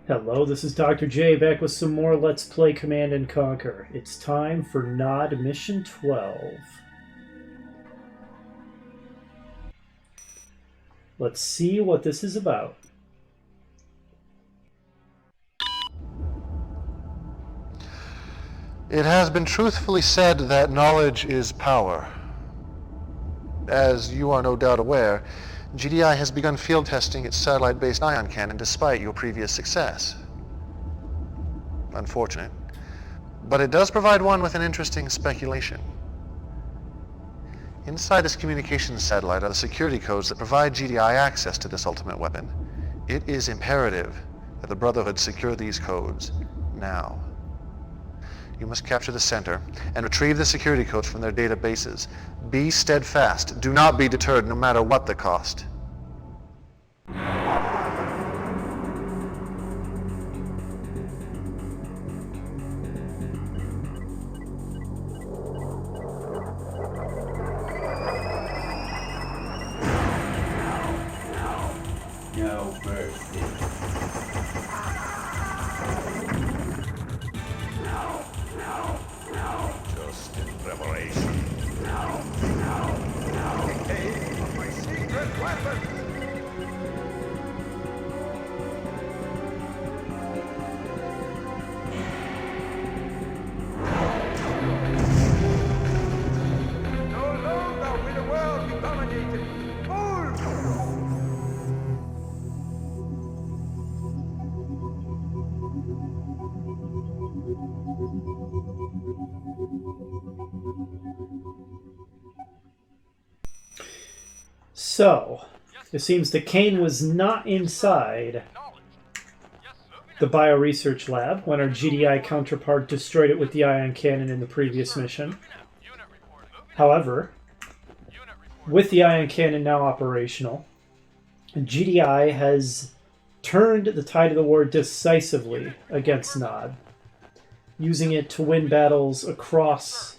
Hello, this is Dr. J back with some more Let's Play Command and Conquer. It's time for Nod Mission 12. Let's see what this is about. It has been truthfully said that knowledge is power. As you are no doubt aware, GDI has begun field testing its satellite-based ion cannon despite your previous success. Unfortunate. But it does provide one with an interesting speculation. Inside this communications satellite are the security codes that provide GDI access to this ultimate weapon. It is imperative that the Brotherhood secure these codes now. You must capture the center and retrieve the security codes from their databases. Be steadfast. Do not be deterred, no matter what the cost. No mercy. Just in preparation. Hey, of my secret weapon! No longer will the world be dominated. Move! So, it seems that Kane was not inside the bioresearch lab when our GDI counterpart destroyed it with the ion cannon in the previous mission. However, with the ion cannon now operational, GDI has turned the tide of the war decisively against Nod, using it to win battles across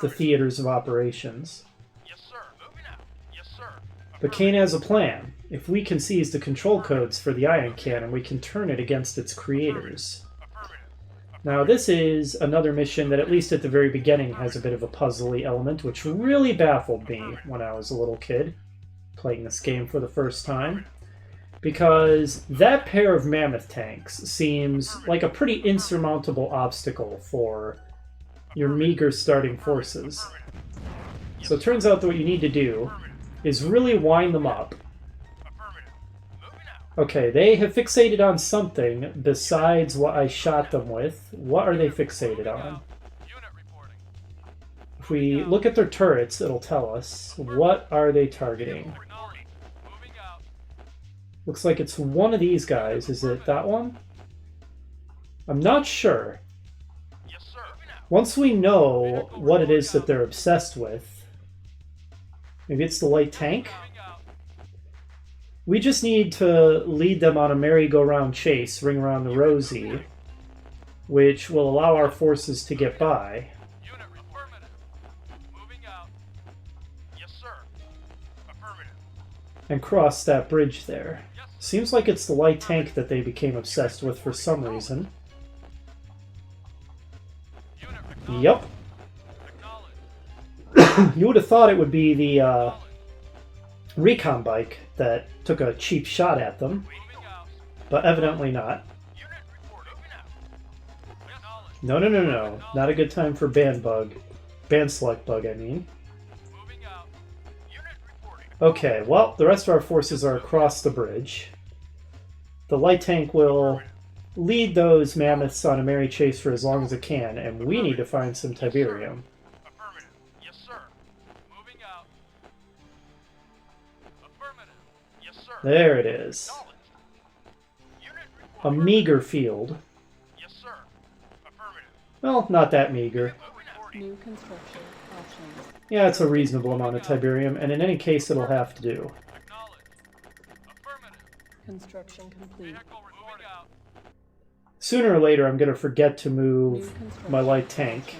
the theaters of operations. But Kane has a plan. If we can seize the control codes for the ion cannon, we can turn it against its creators. Now, this is another mission that, at least at the very beginning, has a bit of a puzzly element, which really baffled me when I was a little kid, playing this game for the first time. Because that pair of mammoth tanks seems like a pretty insurmountable obstacle for your meager starting forces. So it turns out that what you need to do is really wind them up. Okay, they have fixated on something besides what I shot them with. What are they fixated on? If we look at their turrets, it'll tell us. What are they targeting? Looks like it's one of these guys. Is it that one? I'm not sure. Once we know what it is that they're obsessed with, maybe it's the light tank? We just need to lead them on a merry-go-round chase, ring around the rosy, which will allow our forces to get by. And cross that bridge there. Seems like it's the light tank that they became obsessed with for some reason. Yep. You would have thought it would be the recon bike that took a cheap shot at them, but evidently not. No. Not a good time for band select bug, I mean. Okay, well, the rest of our forces are across the bridge. The light tank will lead those mammoths on a merry chase for as long as it can, and we need to find some Tiberium. There it is. A meager field. Well, not that meager. New construction options. Yeah, it's a reasonable amount of Tiberium, and in any case, it'll have to do. Construction complete. Sooner or later, I'm going to forget to move my light tank.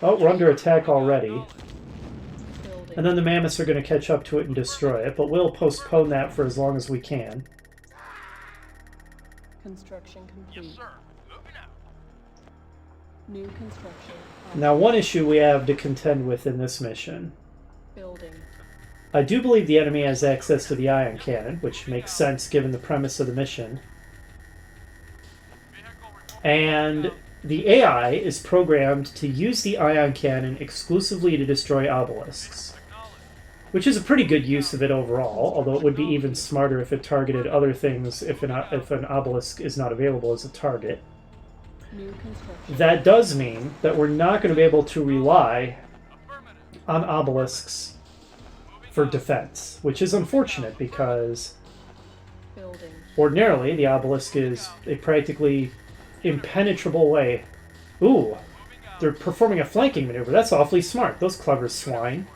Oh, we're under attack already. And then the mammoths are going to catch up to it and destroy it, but we'll postpone that for as long as we can. Construction complete. Yes, sir. Moving out. New construction. Now, one issue we have to contend with in this mission. Building. I do believe the enemy has access to the ion cannon, which makes sense given the premise of the mission. And the AI is programmed to use the ion cannon exclusively to destroy obelisks, which is a pretty good use of it overall, although it would be even smarter if it targeted other things if an obelisk is not available as a target. That does mean that we're not going to be able to rely on obelisks for defense, which is unfortunate because ordinarily the obelisk is a practically impenetrable way. Ooh, they're performing a flanking maneuver. That's awfully smart. Those clever swine.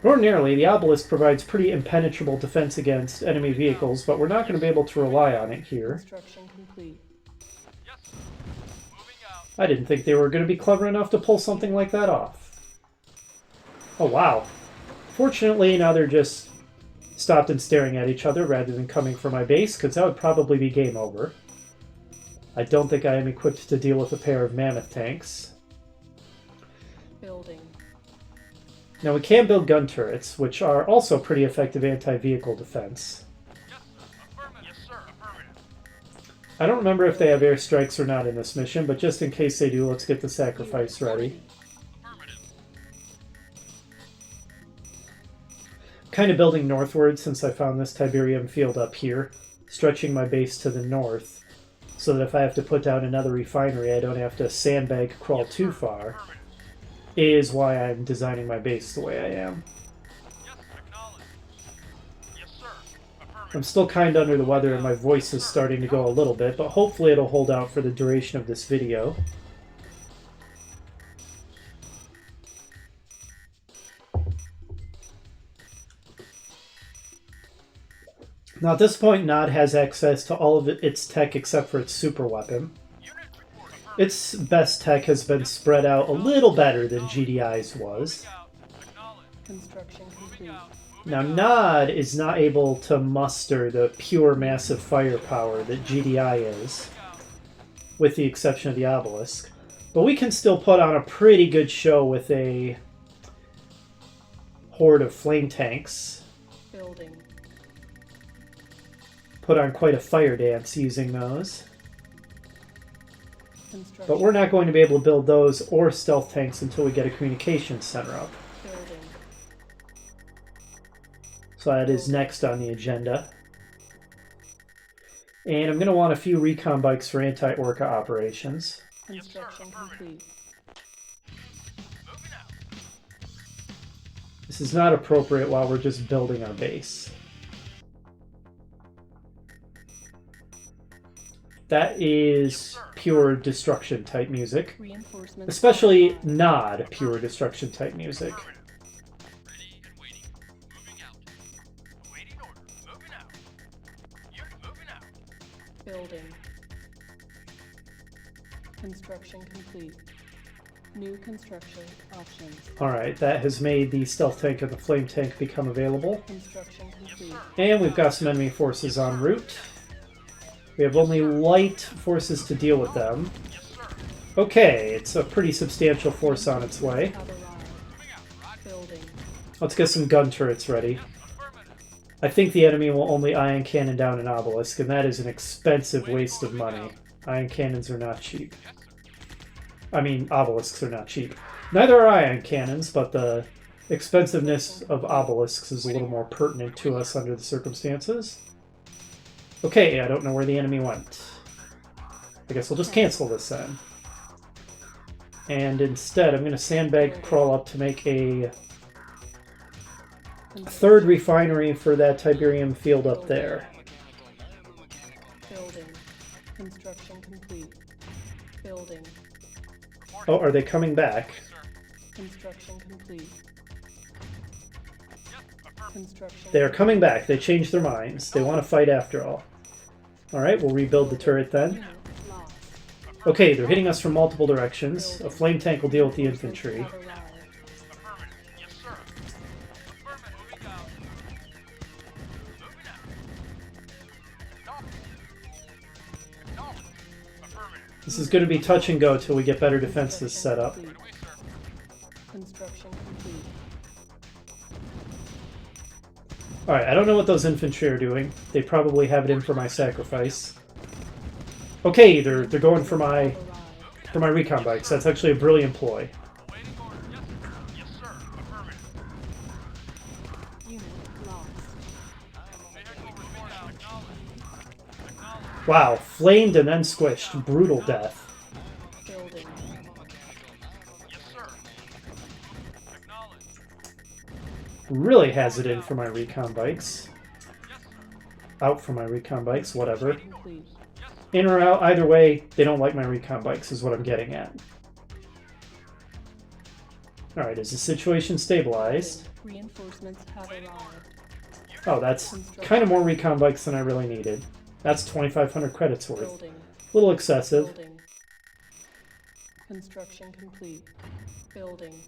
Ordinarily, the obelisk provides pretty impenetrable defense against enemy vehicles, but we're not going to be able to rely on it here. Construction complete. I didn't think they were going to be clever enough to pull something like that off. Oh, wow. Fortunately, now they're just stopped and staring at each other rather than coming for my base, because that would probably be game over. I don't think I am equipped to deal with a pair of mammoth tanks. Building. Now, we can build gun turrets, which are also pretty effective anti-vehicle defense. I don't remember if they have airstrikes or not in this mission, but just in case they do, let's get the sacrifice ready. Kind of building northward since I found this Tiberium field up here, stretching my base to the north, so that if I have to put down another refinery, I don't have to sandbag crawl too far, is why I'm designing my base the way I am. I'm still kind of under the weather and my voice is starting to go a little bit, but hopefully it'll hold out for the duration of this video. Now at this point, Nod has access to all of its tech except for its super weapon. Its best tech has been spread out a little better than GDI's was. Construction complete. Now, Nod is not able to muster the pure massive firepower that GDI is, with the exception of the obelisk. But we can still put on a pretty good show with a horde of flame tanks. Building. Put on quite a fire dance using those. But we're not going to be able to build those or stealth tanks until we get a communications center up. So that is next on the agenda. And I'm going to want a few recon bikes for anti-Orca operations. Construction complete. This is not appropriate while we're just building our base. That is pure destruction type music. Especially Nod pure destruction type music. Building. Construction complete. New construction options. Alright, that has made the stealth tank and the flame tank become available. Construction complete. And we've got some enemy forces en route. We have only light forces to deal with them. Okay, it's a pretty substantial force on its way. Building. Let's get some gun turrets ready. I think the enemy will only ion cannon down an obelisk, and that is an expensive waste of money. Ion cannons are not cheap. I mean, obelisks are not cheap. Neither are ion cannons, but the expensiveness of obelisks is a little more pertinent to us under the circumstances. Okay, I don't know where the enemy went. I guess we'll just cancel this then. And instead, I'm going to sandbag crawl up to make a third refinery for that Tiberium field up there. Building. Construction complete. Building. Oh, are they coming back? Construction complete. Construction. They are coming back. They changed their minds. They want to fight after all. Alright, we'll rebuild the turret then. Okay, they're hitting us from multiple directions. A flame tank will deal with the infantry. This is going to be touch and go till we get better defenses set up. Construction complete. Alright, I don't know what those infantry are doing. They probably have it in for my sacrifice. Okay, they're going for my recon bikes. That's actually a brilliant ploy. Unit lost. Wow, flamed and then squished. Brutal death. Building. Really has it in for my recon bikes. Out for my recon bikes, whatever. Complete. In or out, either way, they don't like my recon bikes, is what I'm getting at. Alright, is the situation stabilized? Reinforcements have arrived. Oh, that's kind of more recon bikes than I really needed. That's 2,500 credits worth. Building. A little excessive. Building. Construction complete. Building.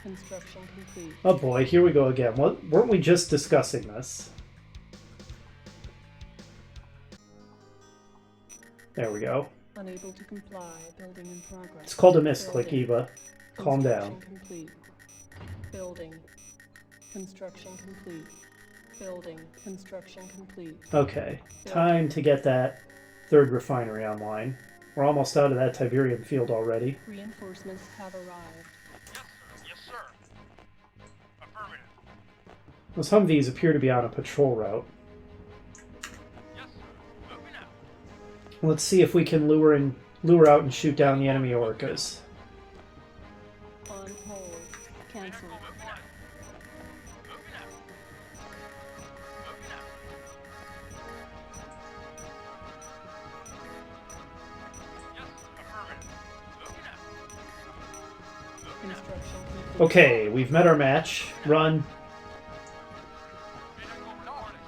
Construction complete. Oh boy, here we go again. Weren't we just discussing this? There we go. Unable to comply. Building in progress. It's called a misclick, Building. Eva. Calm down. Construction complete. Building. Construction complete. Building. Construction complete. Okay, time to get that third refinery online. We're almost out of that Tiberium field already. Reinforcements have arrived. Yes, sir. Affirmative. Those Humvees appear to be on a patrol route. Yes, sir. Moving out. Let's see if we can lure out and shoot down the enemy orcas. On hold. Cancel. Moving out. Moving out. Moving out. Yes, affirmative. Moving out. Construction complete. Okay, we've met our match. Run. Vehicle reporting.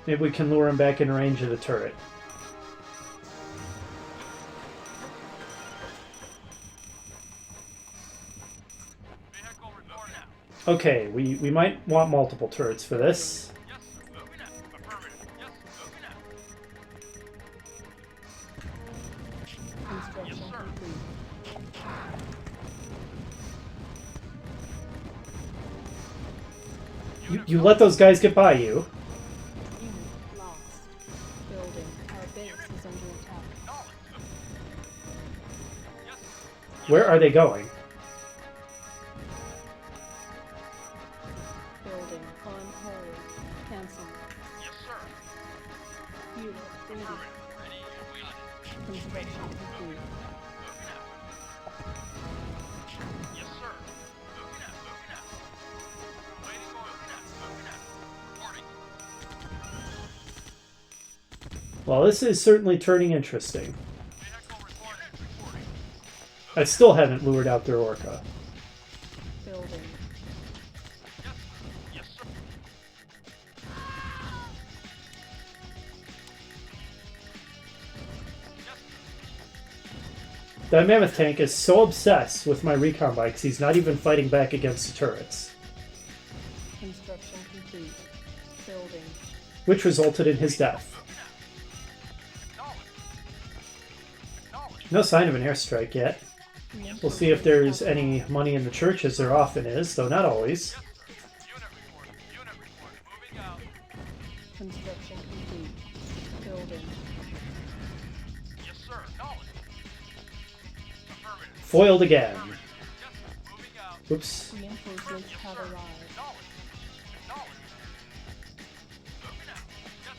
Maybe we can lure him back in range of the turret. Vehicle reporting out. Okay, we might want multiple turrets for this. Yes, moving out. Affirmative. Yes, moving out. Construction sir. complete. You let those guys get by you. Unit lost. Building. Our base is under attack. Where are they going? Building. On hold. Cancel. Yes, sir. Unit ready. Ready and waiting. Construction complete. Moving out. Yes, sir. Moving out. Moving out. Waiting for moving out. Moving out. Reporting. Well, this is certainly turning interesting. Vehicle reporting. I still haven't lured out their orca. Building. Yes, sir. That mammoth tank is so obsessed with my recon bikes, he's not even fighting back against the turrets. Construction complete. Building. Which resulted in his death. No sign of an airstrike yet. We'll see if there's any money in the church, as there often is, though not always. Unit report. Unit report. Moving out. Construction complete. Building. Yes, sir. Knowledge. Affirmative. Foiled again. Yes, moving out. Oops. Reinforcements have arrived. Knowledge. Knowledge. Moving out. Yes,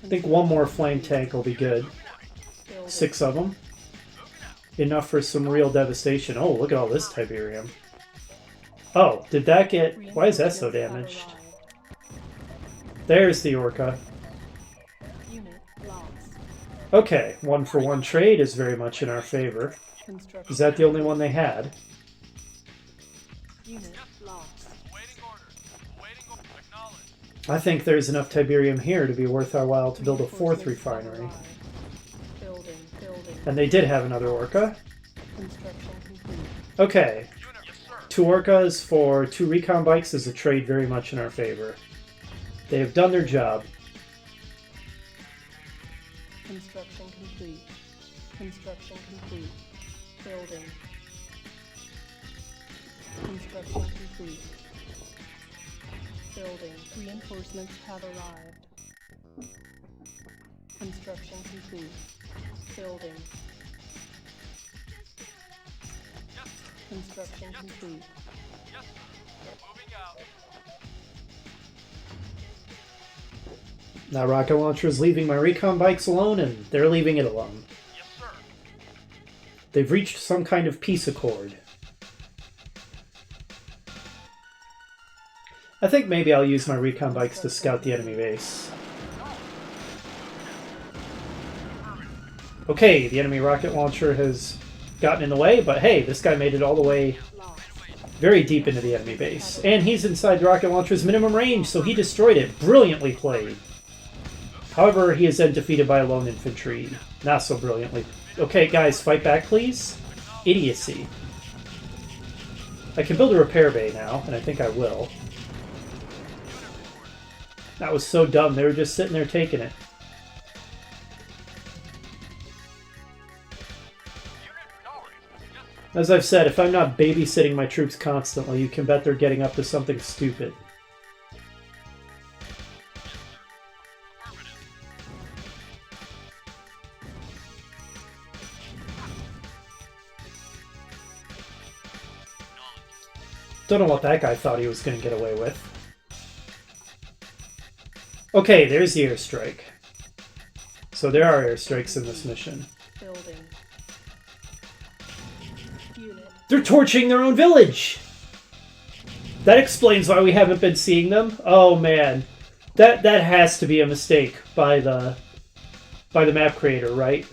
I think one more flame tank will be good. Building. 6 of them. Enough for some real devastation. Oh, look at all this Tiberium. Oh, did that get... Why is that so Reinforcements damaged? have arrived. There's the orca. Unit lost. Okay, 1-for-1 trade is very much in our favor. Construction. Is that the only one they had? Unit lost. Awaiting orders. Awaiting orders. Acknowledged. I think there's enough Tiberium here to be worth our while to build a 4th Reinforcements have refinery. arrived. Building. Building. And they did have another orca. Construction complete. Okay, Unit. Yes, sir. 2 orcas for 2 recon bikes is a trade very much in our favor. They have done their job. Construction complete. Construction complete. Building. Construction complete. Building. Reinforcements have arrived. Construction complete. Building. Construction complete. Yes, sir. Moving out. Now rocket launcher is leaving my recon bikes alone, and they're leaving it alone. Yes, sir. They've reached some kind of peace accord. I think maybe I'll use my recon bikes to scout the enemy base. Okay, the enemy rocket launcher has gotten in the way, but hey, this guy made it all the way Lost. very deep into the enemy base. And he's inside the rocket launcher's minimum range, so he destroyed it. Brilliantly played. However, he is then defeated by lone infantry. Not so brilliantly. Okay, guys, fight back, please. Idiocy. I can build a repair bay now, and I think I will. That was so dumb. They were just sitting there taking it. As I've said, if I'm not babysitting my troops constantly, you can bet they're getting up to something stupid. Don't know what that guy thought he was going to get away with. Okay, there's the airstrike. So there are airstrikes in this mission. Building. Unit. They're torching their own village! That explains why we haven't been seeing them. Oh man. That has to be a mistake by the map creator, right?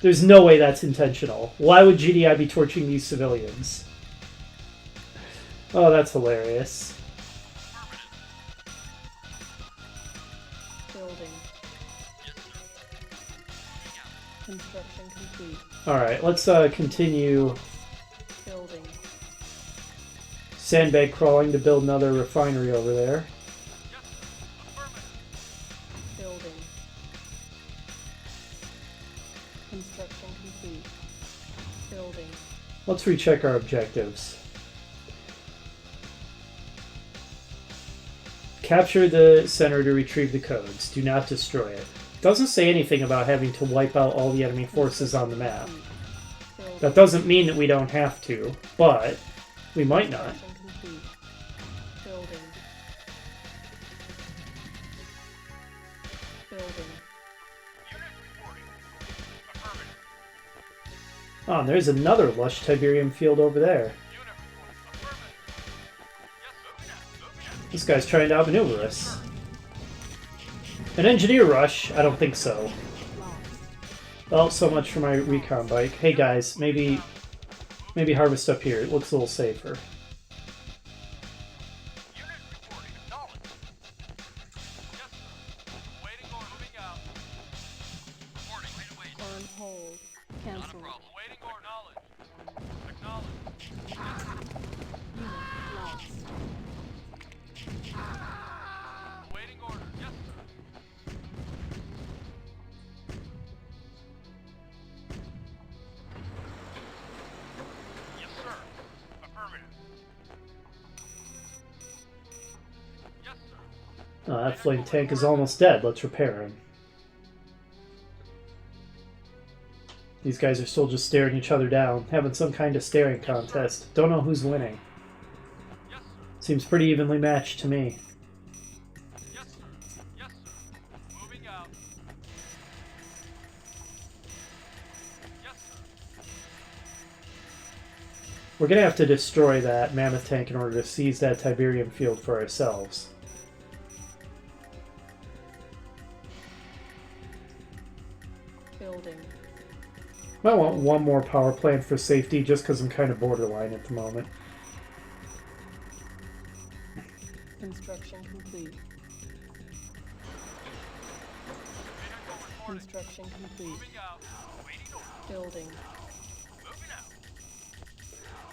There's no way that's intentional. Why would GDI be torching these civilians? Oh, that's hilarious. Building. Construction complete. Alright, let's continue Building. sandbag crawling to build another refinery over there. Building. Construction complete. Building. Let's recheck our objectives. Capture the center to retrieve the codes. Do not destroy it. Doesn't say anything about having to wipe out all the enemy forces on the map. Building. That doesn't mean that we don't have to, but we might not. Construction complete. Building. Building. Unit reporting. Affirmative. Oh, and there's another lush Tiberium field over there. Unit reporting. Affirmative. Yes, sir. This guy's trying to outmaneuver us. An engineer rush? I don't think so. Lost. Well, so much for my recon bike. Hey guys, maybe harvest up here. It looks a little safer. Unit reporting. Acknowledged. Yes, sir. Waiting or moving out. Reporting. Wait. On hold. Cancel. Waiting or acknowledged. Acknowledged. Unit lost. Waiting order. Yes, sir. Yes, sir. Affirmative. Yes, sir. That flame tank is almost dead. Let's repair him. These guys are still just staring each other down, having some kind of staring contest. Don't know who's winning. Yes, sir. Seems pretty evenly matched to me. Yes, sir. Yes, sir. Moving out. Yes, sir. We're gonna have to destroy that mammoth tank in order to seize that Tiberium field for ourselves. Building. I want one more power plant for safety just because I'm kind of borderline at the moment. Construction complete. Construction complete. Moving out. Waiting order. Building. Moving out.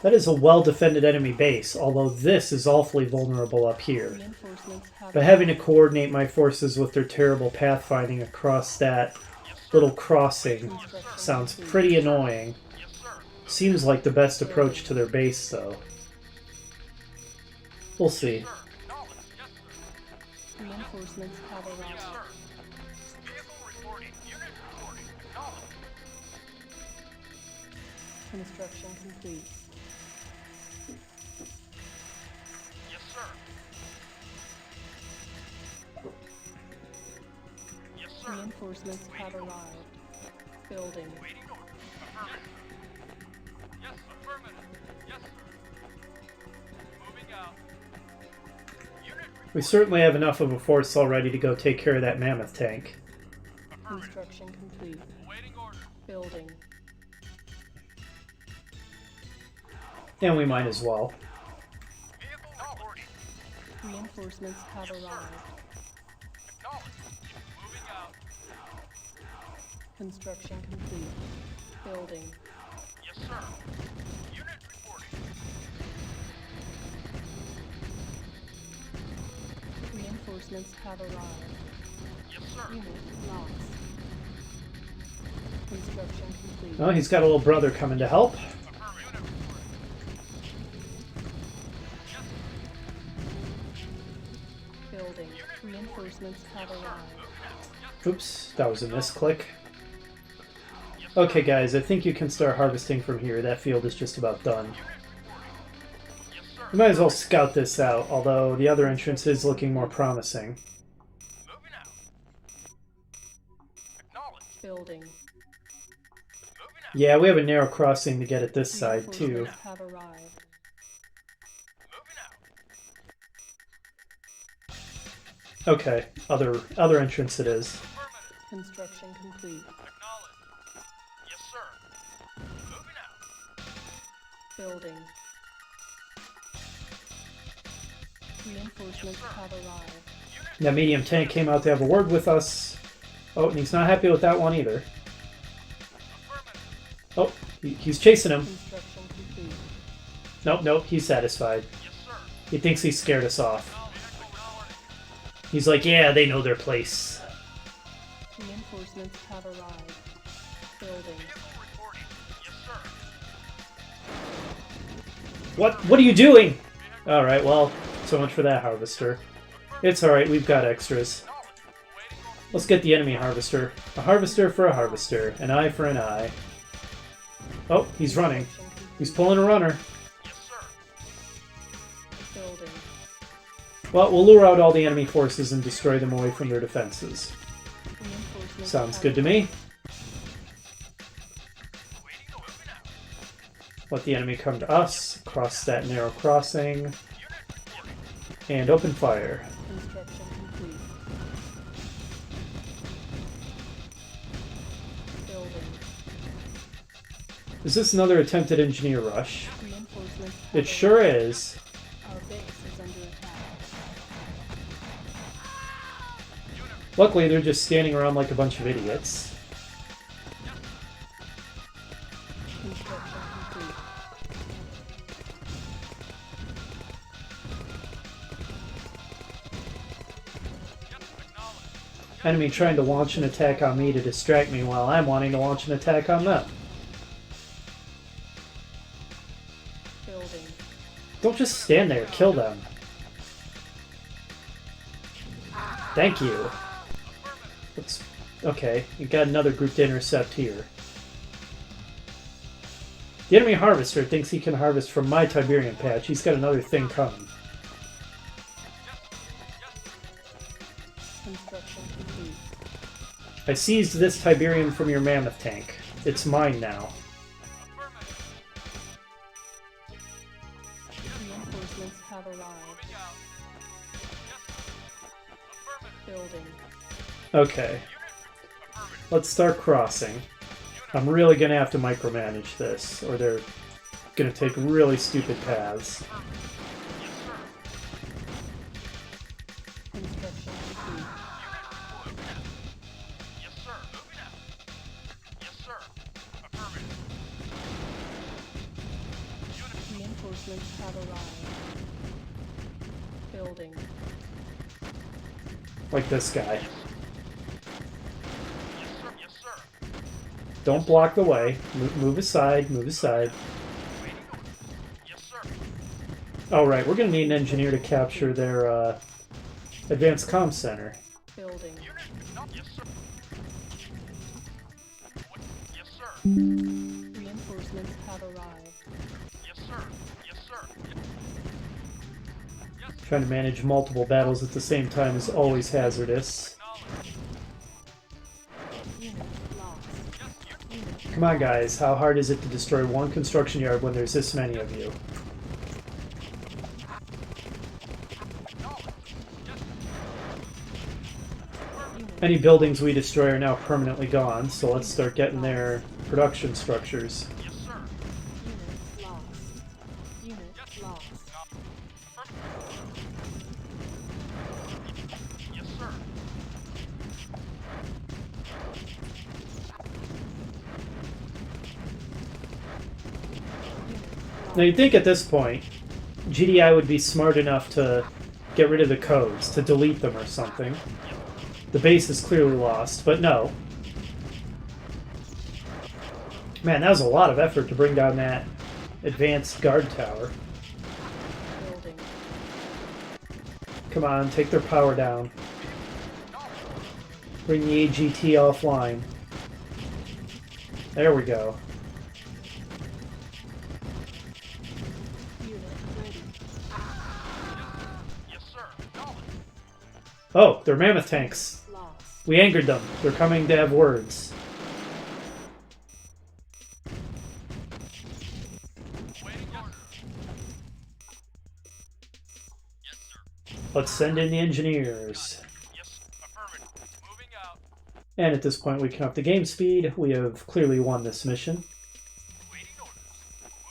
That is a well-defended enemy base, although this is awfully vulnerable up here. Reinforcements have But having to coordinate my forces with their terrible pathfinding across that Yes, little crossing sounds pretty annoying. Seems like the best approach to their base, though. We'll see. Reinforcements have arrived. Vehicle reporting. Unit reporting. Acknowledged. Construction complete. Yes, sir. Yes, sir. Reinforcements have arrived. Building. Waiting order. Affirmative. Yes, affirmative. Yes, sir. Moving out. Unit We certainly have enough of a force already to go take care of that mammoth tank. affirmative. Construction complete. Waiting order. Building. And we might as well. Vehicle reporting. Reinforcements have arrived. Acknowledged. Moving out. Construction complete. Building. Yes, sir. Unit reporting. Reinforcements have arrived. Yes, sir. Unit lost. Construction complete. Oh, he's got a little brother coming to help. Affirmative. Unit reporting. Building. Reinforcements have arrived. Oops, that was a misclick. Okay, guys, I think you can start harvesting from here. That field is just about done. We might as well scout this out, although the other entrance is looking more promising. Moving out. Acknowledged. Building. Moving out. Yeah, we have a narrow crossing to get at this side, too. Reinforcements have arrived. Moving out. Okay, other entrance it is. Affirmative. Construction complete. Acknowledged. Yes, sir. Moving out. Building. Reinforcements have arrived. That medium tank came out to have a word with us. Oh, and he's not happy with that one either. Affirmative. Oh, he's chasing him. Construction complete. Nope, he's satisfied. Yes, sir. He thinks he scared us off. Vehicle reporting. He's like, yeah, they know their place. Reinforcements have arrived. Building. Vehicle reporting. Yes, sir. What are you doing? Alright, well, so much for that harvester. It's alright, we've got extras. Let's get the enemy harvester. A harvester for a harvester. An eye for an eye. Oh, he's running. Construction complete. He's pulling a runner. Yes, sir. Building. Well, we'll lure out all the enemy forces and destroy them away from their defenses. Reinforcements Sounds have good to me. Waiting to moving out. Let the enemy come to us, cross that narrow crossing, Unit reporting. and open fire. Construction complete. Building. Is this another attempted engineer rush? Reinforcements have It sure arrived. is. Our base is under attack. Luckily, they're just standing around like a bunch of idiots. Construction complete. Enemy trying to launch an attack on me to distract me while I'm wanting to launch an attack on them. Building. Don't just stand there, kill them. Thank you. Okay, you got another group to intercept here. The enemy harvester thinks he can harvest from my Tiberium patch. He's got another thing coming. Construction complete. I seized this Tiberium from your mammoth tank. It's mine now. Reinforcements have arrived. Building. Okay. Let's start crossing. I'm really gonna have to micromanage this, or they're gonna take really stupid paths. Construction complete. Yes, sir. Moving out. Yes, sir. Affirmative. Reinforcements have arrived. Building. Like this guy. Yes, sir. Yes, sir. Don't block the way. Move aside, move aside. Yes, sir. Oh, right, we're going to need an engineer to capture their advanced comm center. Building. Yes, sir. Yes, sir. Reinforcements have arrived. Yes, sir. Yes, sir. Trying to manage multiple battles at the same time is always hazardous. Unit lost. Unit Come on, guys. How hard is it to destroy one construction yard when there's this many of you? Any buildings we destroy are now permanently gone, so let's start getting their production structures. Yes, sir. Unit lost. Unit lost. Yes, sir. Now you'd think at this point, GDI would be smart enough to get rid of the codes, to delete them or something. The base is clearly lost, but no. Man, that was a lot of effort to bring down that advanced guard tower. Building. Come on, take their power down. Bring the AGT offline. There we go. Unit ready. Yes, sir. Oh, they're mammoth tanks. Lost. We angered them. They're coming to have words. Waiting order. Yes, sir. Let's send in the engineers. Yes, affirmative. Moving out. And at this point we can up the game speed. We have clearly won this mission. Waiting orders.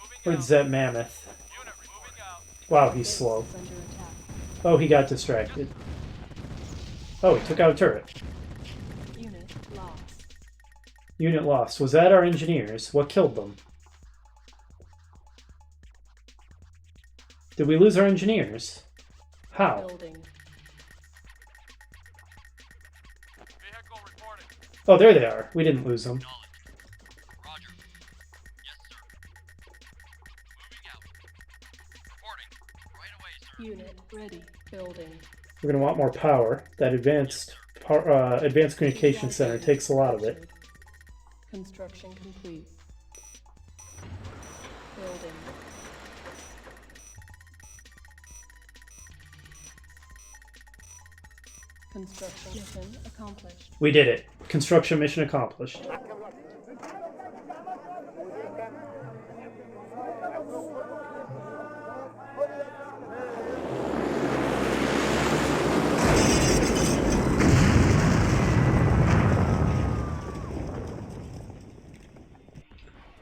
Moving Where's out. that mammoth? Unit moving out. Wow, he's Base slow. is under attack. Oh, he got distracted. Oh, he took out a turret. Unit lost. Unit lost. Was that our engineers? What killed them? Did we lose our engineers? How? Building. Vehicle reporting. Oh, there they are. We didn't lose them. Roger. Yes, sir. Moving out. Reporting. Right away, sir. Unit ready. Building. We're going to want more power. That advanced communication center takes a lot of it. Construction complete. Building. Construction mission accomplished. We did it. Construction mission accomplished.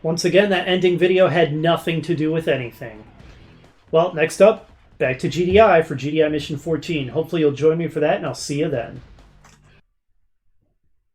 Once again, that ending video had nothing to do with anything. Well, next up, back to GDI for GDI Mission 14. Hopefully you'll join me for that, and I'll see you then.